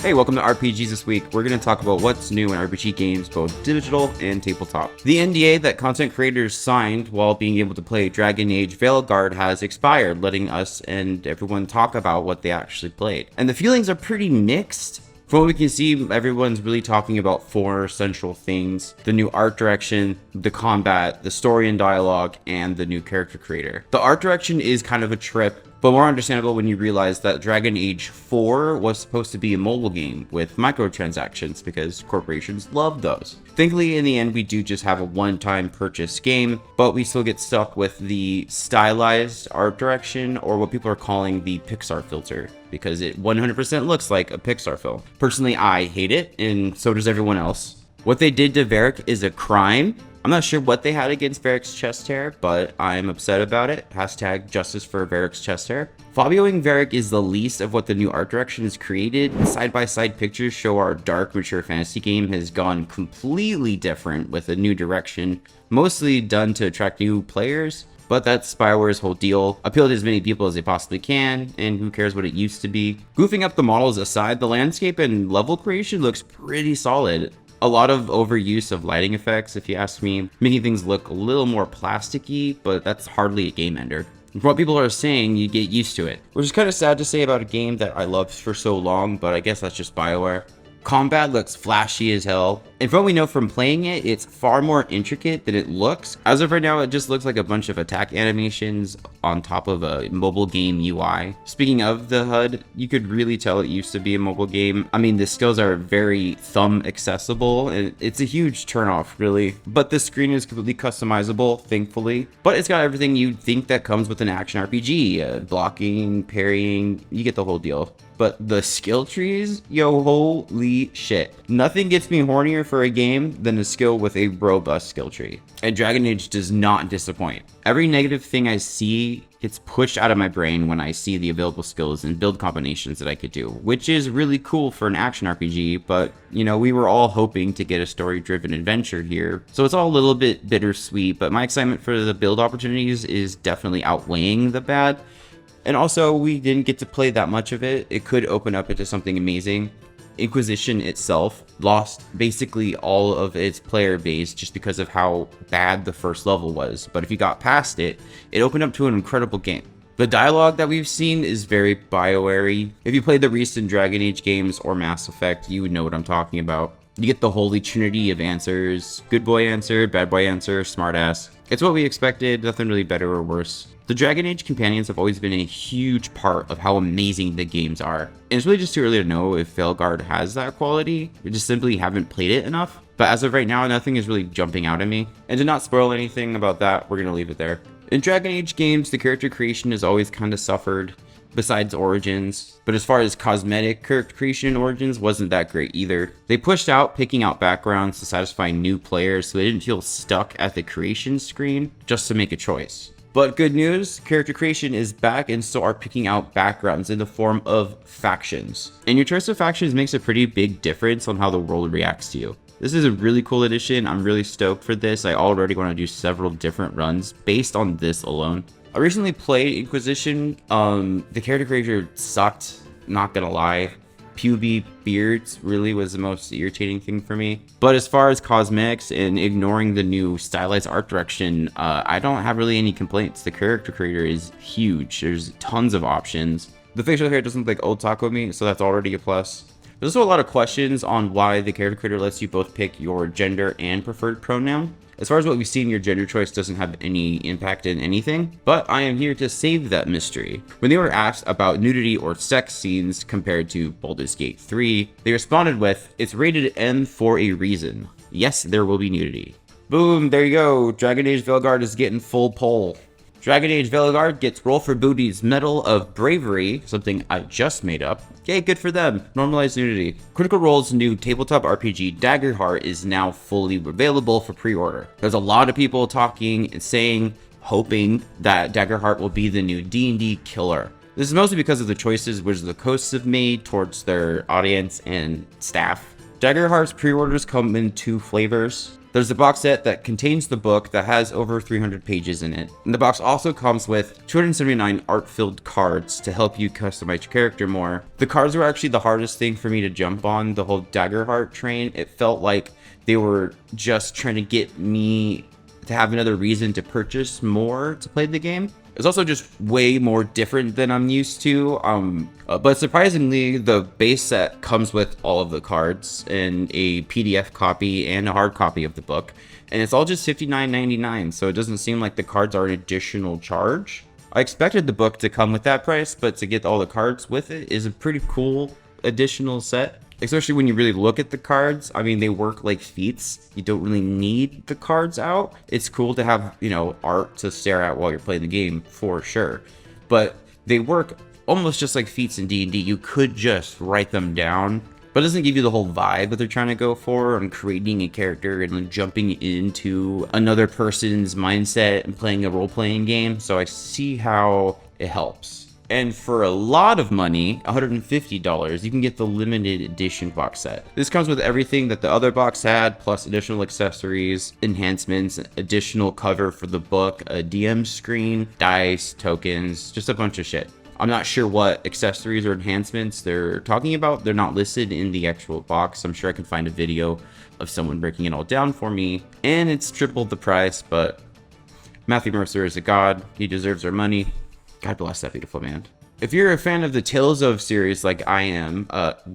Hey, welcome to RPGs This Week. We're going to talk about what's new in RPG games, both digital and tabletop. The NDA that content creators signed while being able to play Dragon Age VeilGuard has expired, letting us and everyone talk about what they actually played. And the feelings are pretty mixed. From what we can see, everyone's really talking about four central things: the new art direction, the combat, the story and dialogue, and the new character creator. The art direction is kind of a trip, but more understandable when you realize that Dragon Age 4 was supposed to be a mobile game with microtransactions because corporations love those. Thankfully, in the end, we do just have a one-time purchase game, but we still get stuck with the stylized art direction, or what people are calling the Pixar filter, because it 100% looks like a Pixar film. Personally, I hate it, and so does everyone else. What they did to Varric is a crime. I'm not sure what they had against Varric's chest hair, but I'm upset about it. Hashtag justice for Varric's chest hair. Fabioing Varric is the least of what the new art direction has created. Side-by-side pictures show our dark, mature fantasy game has gone completely different with a new direction, mostly done to attract new players. But that's Bioware's whole deal. Appeal to as many people as they possibly can, and who cares what it used to be. Goofing up the models aside, the landscape and level creation looks pretty solid. A lot of overuse of lighting effects, if you ask me, making things look a little more plasticky, but that's hardly a game ender. From what people are saying, you get used to it, which is kind of sad to say about a game that I loved for so long, but I guess that's just Bioware. Combat looks flashy as hell, and from what we know from playing it, it's far more intricate than it looks. As of right now, it just looks like a bunch of attack animations on top of a mobile game UI. Speaking of the HUD, you could really tell it used to be a mobile game. I mean, the skills are very thumb accessible, and it's a huge turnoff, really. But the screen is completely customizable, thankfully. But it's got everything you'd think that comes with an action RPG. Blocking, parrying, you get the whole deal. But the skill trees, yo, holy shit. Nothing gets me hornier for a game than a skill with a robust skill tree. And Dragon Age does not disappoint. Every negative thing I see gets pushed out of my brain when I see the available skills and build combinations that I could do, which is really cool for an action RPG, but, you know, we were all hoping to get a story-driven adventure here. So it's all a little bit bittersweet, but my excitement for the build opportunities is definitely outweighing the bad. And also, we didn't get to play that much of it. It could open up into something amazing. Inquisition itself lost basically all of its player base just because of how bad the first level was. But if you got past it, it opened up to an incredible game. The dialogue that we've seen is very Bioware-y. If you played the recent Dragon Age games or Mass Effect, you would know what I'm talking about. You get the holy trinity of answers: good boy answer, bad boy answer, smartass. It's what we expected, nothing really better or worse. The Dragon Age companions have always been a huge part of how amazing the games are. And it's really just too early to know if VeilGuard has that quality. We just simply haven't played it enough. But as of right now, nothing is really jumping out at me. And to not spoil anything about that, we're going to leave it there. In Dragon Age games, the character creation has always kind of suffered, besides Origins. But as far as cosmetic character creation in Origins, wasn't that great either. They pushed out picking out backgrounds to satisfy new players so they didn't feel stuck at the creation screen just to make a choice. But good news, character creation is back, and so are picking out backgrounds in the form of factions. And your choice of factions makes a pretty big difference on how the world reacts to you. This is a really cool addition. I'm really stoked for this. I already want to do several different runs based on this alone. I recently played Inquisition. The character creator sucked, not gonna lie. Puby beards really was the most irritating thing for me. But as far as cosmetics and ignoring the new stylized art direction, I don't have really any complaints. The character creator is huge. There's tons of options. The facial hair doesn't look like old taco meat, so that's already a plus. There's also a lot of questions on why the character creator lets you both pick your gender and preferred pronoun. As far as what we've seen, your gender choice doesn't have any impact in anything, but I am here to save that mystery. When they were asked about nudity or sex scenes compared to Baldurs Gate 3, they responded with, "It's rated M for a reason. Yes, there will be nudity." Boom, there you go. Dragon Age VeilGuard is getting full pull. Dragon Age VeilGuard gets Roll for Booty's Medal of Bravery, something I just made up. Yay, good for them. Normalized nudity. Critical Role's new tabletop RPG, Daggerheart, is now fully available for pre-order. There's a lot of people talking and saying, hoping that Daggerheart will be the new D&D killer. This is mostly because of the choices Wizards of the Coast have made towards their audience and staff. Daggerheart's pre-orders come in two flavors. There's a box set that contains the book that has over 300 pages in it. And the box also comes with 279 art-filled cards to help you customize your character more. The cards were actually the hardest thing for me to jump on the whole Daggerheart train. It felt like they were just trying to get me to have another reason to purchase more to play the game. It's also just way more different than I'm used to. But surprisingly, the base set comes with all of the cards and a PDF copy and a hard copy of the book. And it's all just $59.99, so it doesn't seem like the cards are an additional charge. I expected the book to come with that price, but to get all the cards with it is a pretty cool additional set. Especially when you really look at the cards. I mean, they work like feats. You don't really need the cards out. It's cool to have, you know, art to stare at while you're playing the game, for sure. But they work almost just like feats in D&D. You could just write them down, but it doesn't give you the whole vibe that they're trying to go for on creating a character and then jumping into another person's mindset and playing a role-playing game. So I see how it helps. And for a lot of money, $150, you can get the limited edition box set. This comes with everything that the other box had, plus additional accessories, enhancements, additional cover for the book, a DM screen, dice, tokens, just a bunch of shit. I'm not sure what accessories or enhancements they're talking about. They're not listed in the actual box. I'm sure I can find a video of someone breaking it all down for me. And it's tripled the price, but Matthew Mercer is a god. He deserves our money. God bless that beautiful man. If you're a fan of the Tales of series like I am,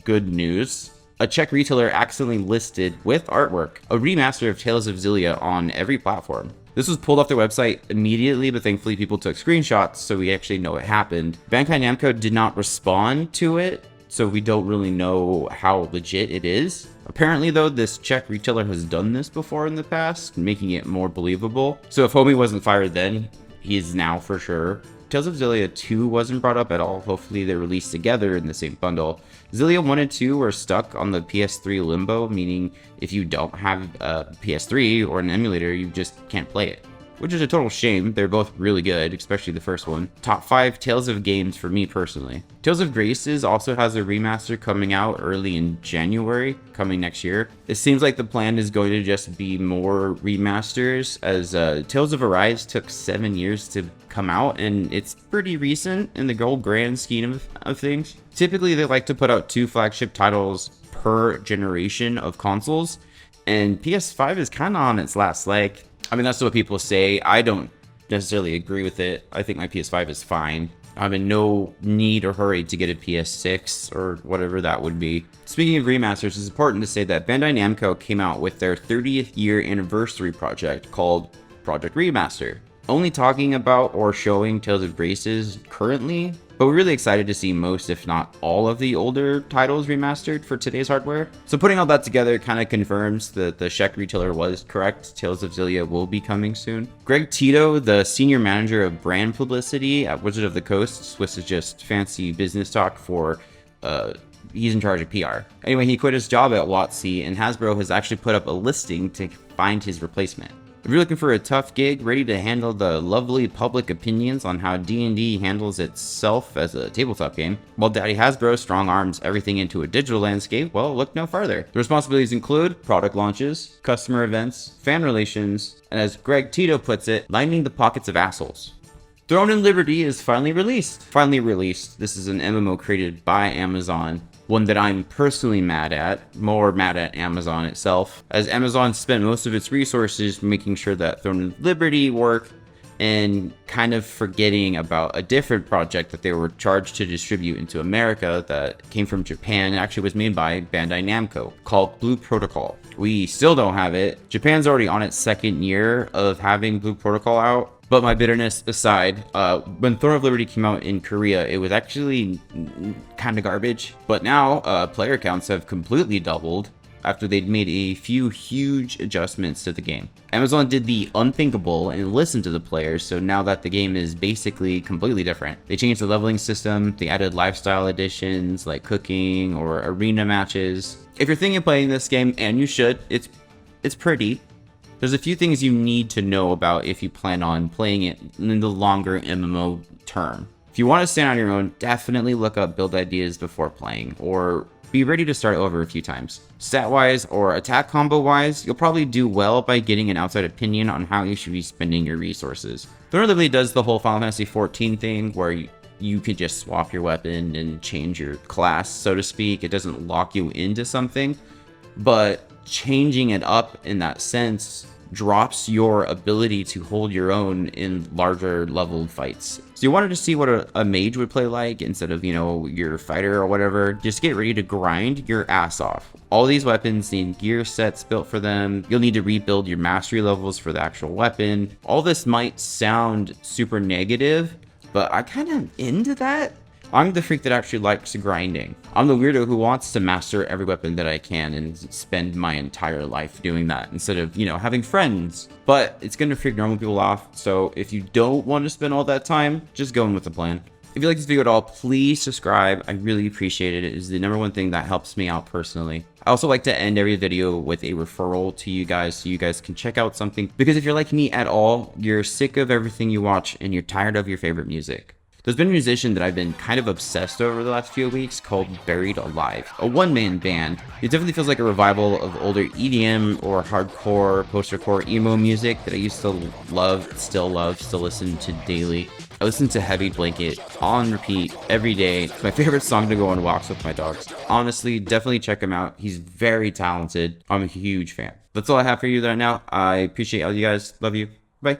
good news. A Czech retailer accidentally listed with artwork a remaster of Tales of Xillia on every platform. This was pulled off their website immediately, but thankfully people took screenshots so we actually know it happened. Bandai Namco did not respond to it, so we don't really know how legit it is. Apparently though, this Czech retailer has done this before in the past, making it more believable. So if Homie wasn't fired then, he is now for sure. Tales of Xillia 2 wasn't brought up at all. Hopefully they're released together in the same bundle. Xillia 1 and 2 are stuck on the PS3 limbo, meaning if you don't have a PS3 or an emulator, you just can't play it. Which is a total shame. They're both really good, especially the first one. Top 5 Tales of games for me personally. Tales of Graces also has a remaster coming out early in January, coming next year. It seems like the plan is going to just be more remasters, as Tales of Arise took 7 years to come out, and it's pretty recent in the whole grand scheme of things. Typically, they like to put out 2 flagship titles per generation of consoles, and PS5 is kind of on its last leg. I mean, that's what people say. I don't necessarily agree with it. I think my PS5 is fine. I'm in no need or hurry to get a PS6 or whatever that would be. Speaking of remasters, it's important to say that Bandai Namco came out with their 30th year anniversary project called Project Remaster. Only talking about or showing Tales of Graces currently, but we're really excited to see most, if not all, of the older titles remastered for today's hardware. So putting all that together kind of confirms that the Czech retailer was correct. Tales of Xillia will be coming soon. Greg Tito, the senior manager of brand publicity at Wizard of the Coast, Swiss is just fancy business talk for he's in charge of PR. Anyway, he quit his job at WOTC, and Hasbro has actually put up a listing to find his replacement. If you're looking for a tough gig ready to handle the lovely public opinions on how D&D handles itself as a tabletop game, while Daddy Hasbro strong arms everything into a digital landscape, well, look no farther. The responsibilities include product launches, customer events, fan relations, and as Greg Tito puts it, lining the pockets of assholes. Throne and Liberty is finally released. This is an MMO created by Amazon. One that I'm personally more mad at Amazon itself, as Amazon spent most of its resources making sure that Throne of Liberty worked and kind of forgetting about a different project that they were charged to distribute into America that came from Japan and actually was made by Bandai Namco, called Blue Protocol. We still don't have it. Japan's already on its 2nd year of having Blue Protocol out. But my bitterness aside, when Throne of Liberty came out in Korea, it was actually kind of garbage. But now, player counts have completely doubled after they'd made a few huge adjustments to the game. Amazon did the unthinkable and listened to the players, so now that the game is basically completely different. They changed the leveling system, they added lifestyle additions like cooking or arena matches. If you're thinking of playing this game, and you should, it's pretty. There's a few things you need to know about if you plan on playing it in the longer MMO term. If you want to stand on your own, definitely look up build ideas before playing, or be ready to start over a few times. Stat-wise or attack combo-wise, you'll probably do well by getting an outside opinion on how you should be spending your resources. Thorn literally does the whole Final Fantasy XIV thing where you can just swap your weapon and change your class, so to speak. It doesn't lock you into something, but changing it up in that sense drops your ability to hold your own in larger level fights. So you wanted to see what a mage would play like instead of, you know, your fighter or whatever. Just get ready to grind your ass off. All these weapons need gear sets built for them. You'll need to rebuild your mastery levels for the actual weapon. All this might sound super negative, but I kind of into that. I'm the freak that actually likes grinding. I'm the weirdo who wants to master every weapon that I can and spend my entire life doing that instead of, you know, having friends. But it's gonna freak normal people off, so if you don't want to spend all that time, just go in with a plan. If you like this video at all, please subscribe. I really appreciate it. It is the #1 thing that helps me out personally. I also like to end every video with a referral to you guys so you guys can check out something. Because if you're like me at all, you're sick of everything you watch and you're tired of your favorite music. There's been a musician that I've been kind of obsessed over the last few weeks called Buried Alive, a one-man band. It definitely feels like a revival of older EDM or hardcore, post-hardcore emo music that I used to love, still listen to daily. I listen to Heavy Blanket on repeat every day. It's my favorite song to go on walks with my dogs. Honestly, definitely check him out. He's very talented. I'm a huge fan. That's all I have for you right now. I appreciate all you guys. Love you. Bye.